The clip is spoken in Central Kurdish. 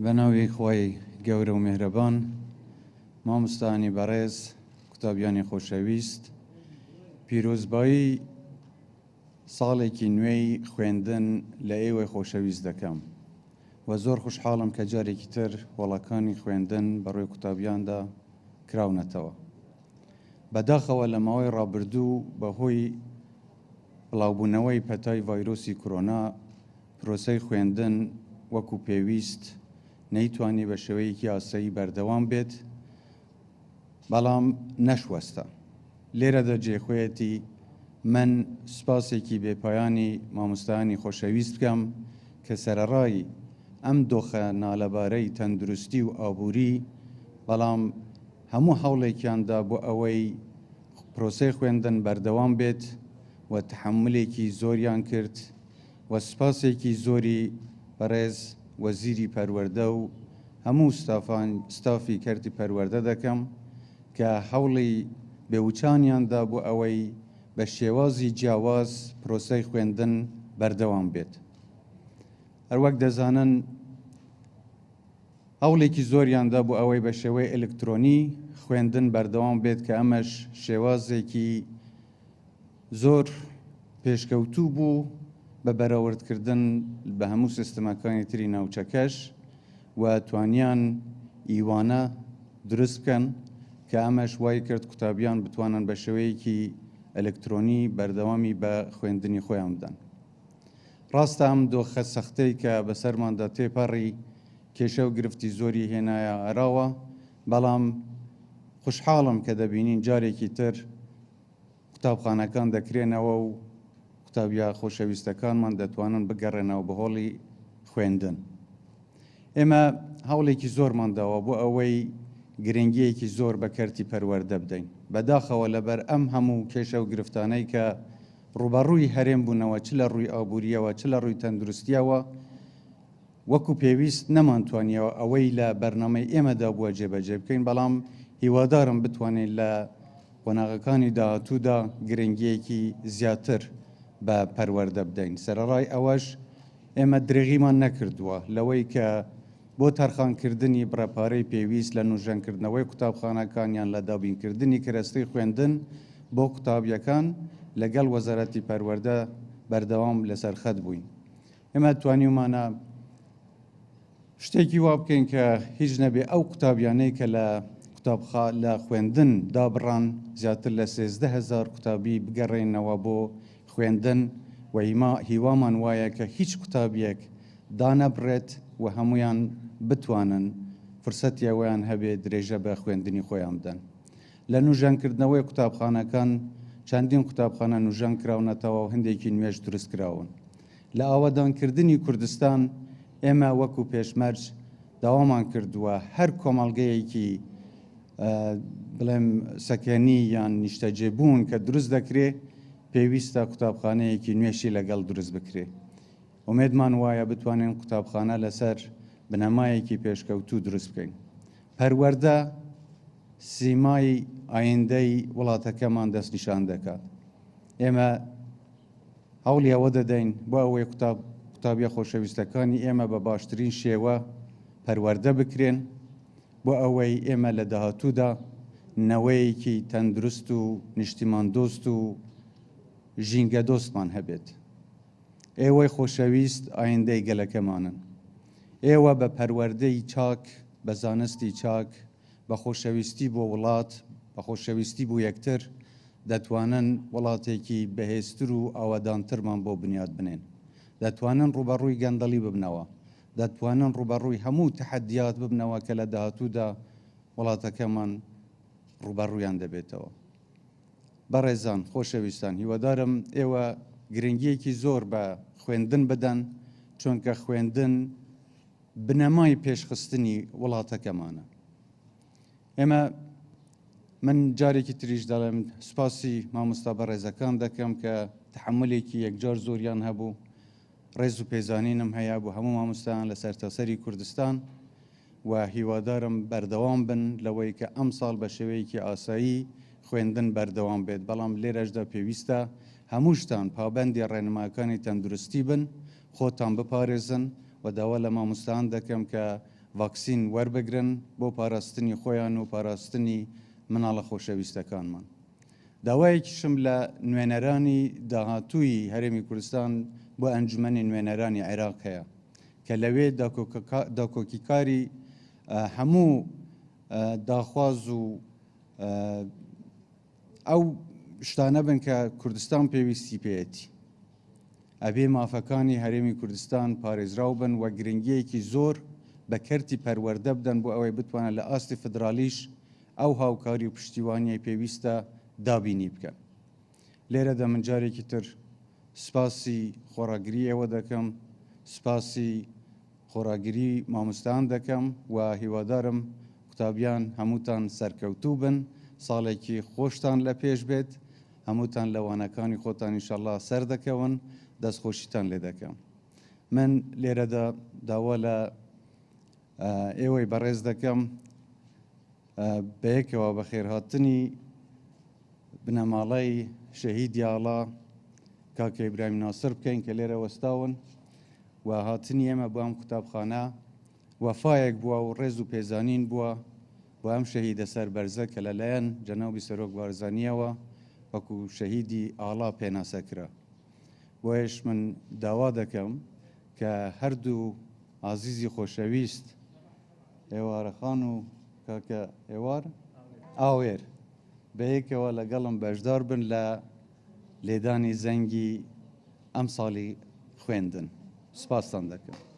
بەناوی خۆی گەورە و میهرەبان، مامۆستایانی بەڕێز، قوتابیانی خۆشەویست، پیرۆزبایی ساڵێکی نوێی خوێندن لە ئێوەی خۆشەویست دەکەم و زۆر خوشحاڵم کە جارێکی تر وەڵەکانی خوێندن بەڕێوەی قوتابیاندا کراونەتەوە. بەداخەوە لە ماوەی ڕابردوو بەهۆی بڵاوبوونەوەی پەتای ڤایرۆسی کۆرۆنا پرۆسەی خوێندن وەکو پێویست نەیتوانی بە شێوەیەکی ئاسایی بەردەوام بێت، بەڵام نەشوەستە. لێرەدا جێخوێتی من سپاسێکی بێپایانی مامۆستایانی خۆشەویست بکەم کە سەرەڕای ئەم دۆخە نالەبارەی تەندروستی و ئابووری، بەڵام هەموو هەوڵێکیاندا بۆ ئەوەی پرۆسەی خوێندن بەردەوام بێت و تحملێکی زۆریان کرد و سپاسێکی زۆری بەڕێز وەزیری پەروەردە و هەموو ستافی کەرتی پەروەردە دەکەم کە هەوڵی بێوچانیاندا بۆ ئەوەی بە شێوازی جیاواز پرۆسەی خوێندن بەردەوام بێت. هەروەک دەزانن هەوڵێکی زۆریاندا بۆ ئەوەی بە شێوەی ئەلکترۆنی خوێندن بەردەوام بێت کە ئەمەش شێوازێکی زۆر پێشکەوتوو بوو بە بەراوردکردن بە هەموو سیستەمەکانی تری ناوچەکەش و توانیان ئیوانە دروست بکەن کە ئەمەش وای کرد قوتابیان بتوانن بە شێوەیەکی ئەلکترۆنی بەردەوامی بە خوێندنی خۆیان بدەن. ڕاستە ئەم دۆخە سەختەی کە بەسەرماندا تێپەڕی کێشە و گرفتی زۆری هێنایە ئەراوە، بەڵام خوشحاڵم کە دەبینین جارێکی تر قوتابخانەکان دەکرێنەوە و قوتابیا خۆشەویستەکانمان دەتوانن بگەڕێنەوە بە هۆڵی خوێندن. ئێمە هەوڵێکی زۆرمان داوە بۆ ئەوەی گرنگیەکی زۆر بە کەرتی پەروەردە بدەین. بەداخەوە لەبەر ئەم هەموو کێشە و گرفتانەی کە ڕوبەڕووی هەرێم بوونەوە، چ لە ڕووی ئابووریەوە چ لە ڕووی تەندروستیەوە، وەکو پێویست نەمانتوانیەوە ئەوەی لە بەرنامەی ئێمەدا بووە جێبەجێ بکەین، بەڵام هیوادارم بتوانین لە قۆناغەکانی داهاتوودا گرنگیەکی زیاتر بە پەروەردە بدەین. سەرەڕای ئەوەش ئێمە درێغیمان نەکردووە لەوەی کە بۆ تەرخانکردنی بڕەپارەی پێویست لە نوژەنکردنەوەی قوتابخانەکانیان لە دابینکردنی کەرەستەی خوێندن بۆ قوتابیەکان لەگەڵ وەزارەتی پەروەردە بەردەوام لەسەر خەت بووین. ئێمە توانیمانە شتێکی وا بکەین کە هیچ نەبێ ئەو قوتابیانەی کە لە خوێندن دابڕان زیاتر لە 13,000 قوتابی بگەڕێنەوە بۆ خوێندن و هیوامان وایە کە هیچ قوتابیەک دانەبڕێت و هەمویان بتوانن فرسەتی ئەویان هەبێ درێژە بە خوێندنی خۆیان بدەن. لە نوژەنکردنەوەی قوتابخانەکان چەندین قوتابخانە نوژەن کراونەتەوە و هەندێکی نوێژ دروست کراون. لە ئاوادانکردنی کوردستان ئێمە وەکو پێشمەرج داوامان کردووە هەر کۆمەڵگەیەکی بڵێم سەکێنی یان نیشتەجێبوون کە دروست دەکرێ پێویستە قوتابخانەیەکی نوێشی لەگەڵ دروست بکرێ. ئومێدمان وایە بتوانین قوتابخانە لەسەر بنەمایەکی پێشکەوتوو دروست بکەین. پەروەردە سیمای ئایندەی وڵاتەکەمان دەستنیشان دەکات. ئێمە هەوڵی ئەوە دەدەین بۆ ئەوەی قوتابیە خۆشەویستەکانی ئێمە بە باشترین شێوە پەروەردە بکرێن، بۆ ئەوەی ئێمە لە داهاتوودا نەوەیەکی تەندروست و نیشتیمان دۆست و ژینگە دۆستمان هەبێت. ئێوەی خۆشەویست ئایندەی گەلەکەمانن. ئێوە بە پەروەردەی چاک، بە زانستی چاک، بە خۆشەویستی بۆ وڵات، بە خۆشەویستی بۆ یەکتر دەتوانن وڵاتێکی بەهێزتر و ئاوادانترمان بۆ بنیاد بنێن. دەتوانن ڕوبەڕووی گەندەڵی ببنەوە، دەتوانن ڕوبەڕووی هەموو تەحەدیات ببنەوە کە لە داهاتوودا وڵاتەکەمان ڕوبەڕوویان دەبێتەوە. بەڕێزان، خۆشەویستان، هیوادارم ئێوە گرنگیەکی زۆر بە خوێندن بدەن، چونکە خوێندن بنەمای پێشخستنی وڵاتەکەمانە. ئێمە من جارێکی تریش دەڵێم سوپاسی مامۆستا بەڕێزەکان دەکەم کە تحملێکی یەکجار زۆریان هەبوو، ڕێز و پێزانینم هەیە بۆ هەموو مامۆستایان لە سەرتاسەری کوردستان و هیوادارم بەردەوام بن لەوەی کە ئەم ساڵ بە شێوەیەکی ئاسایی خوێندن بەردەوام بێت. بەڵام لێرەشدا پێویستە هەموو شتان پابەندی ڕێنماکانی تەندروستی بن، خۆتان بپارێزن و داوا لە مامۆستایان دەکەم کە ڤاکسین وەربگرن بۆ پاراستنی خۆیان و پاراستنی مناڵە خۆشەویستەکانمان. داوایەکیشم لە نوێنەرانی داهاتووی هەرێمی کوردستان بۆ ئەنجومەنی نوێنەرانی عێراق هەیە کە لەوێ داکۆکیکاری هەموو داخواز و ئەو شتانە بن کە کوردستان پێویستی پێێتی. ئەبێ مافەکانی هەرێمی کوردستان پارێزراو بن و گرنگیەکی زۆر بە کەرتی پەروەردە بدەن بۆ ئەوەی بتوانە لە ئاستی فدرالیش ئەو هاوکاری و پشتیوانیی پێویستە دابینی بکەن. لێرەدا من جارێکی تر سپاسی خۆراگری ئێوە دەکەم، سپاسی خۆراگری مامۆستایان دەکەم و هیوادارم قوتابیان هەمووتان سەرکەوتوو بن، ساڵێکی خۆشتان لە پێش بێت، هەمووتان لەوانەکانی خۆتان ئینشەڵڵا سەر دەکەون، دەستخۆشیتان لێ دەکەم. من لێرەدا داوا لە ئێوەی بەڕێز دەکەم بەیەکەوە بە خێرهاتنی بنەماڵەی شەهیدی ئاڵا کاکە ئیبراهیم ناسر بکەین کە لێرە وەستاون و هاتنی ئێمە بۆ ئەم قوتابخانە وەفایەک بووە و ڕێز و پێزانین بووە بۆ ئەم شەهیدە سەربەرزە کە لەلایەن جەنابی سەرۆک بارزانیەوە وەکو شەهیدی ئاڵا پێناسەکرا. بۆیش من داوا دەکەم کە هەردوو ئازیزی خۆشەویست ئێوارەخان و کاکە ئێوار ئاوێر بەیەکەوە لەگەڵم بەشدار بن لە لێدانی زەنگی ئەم ساڵی خوێندن. سپاستان دەکەم.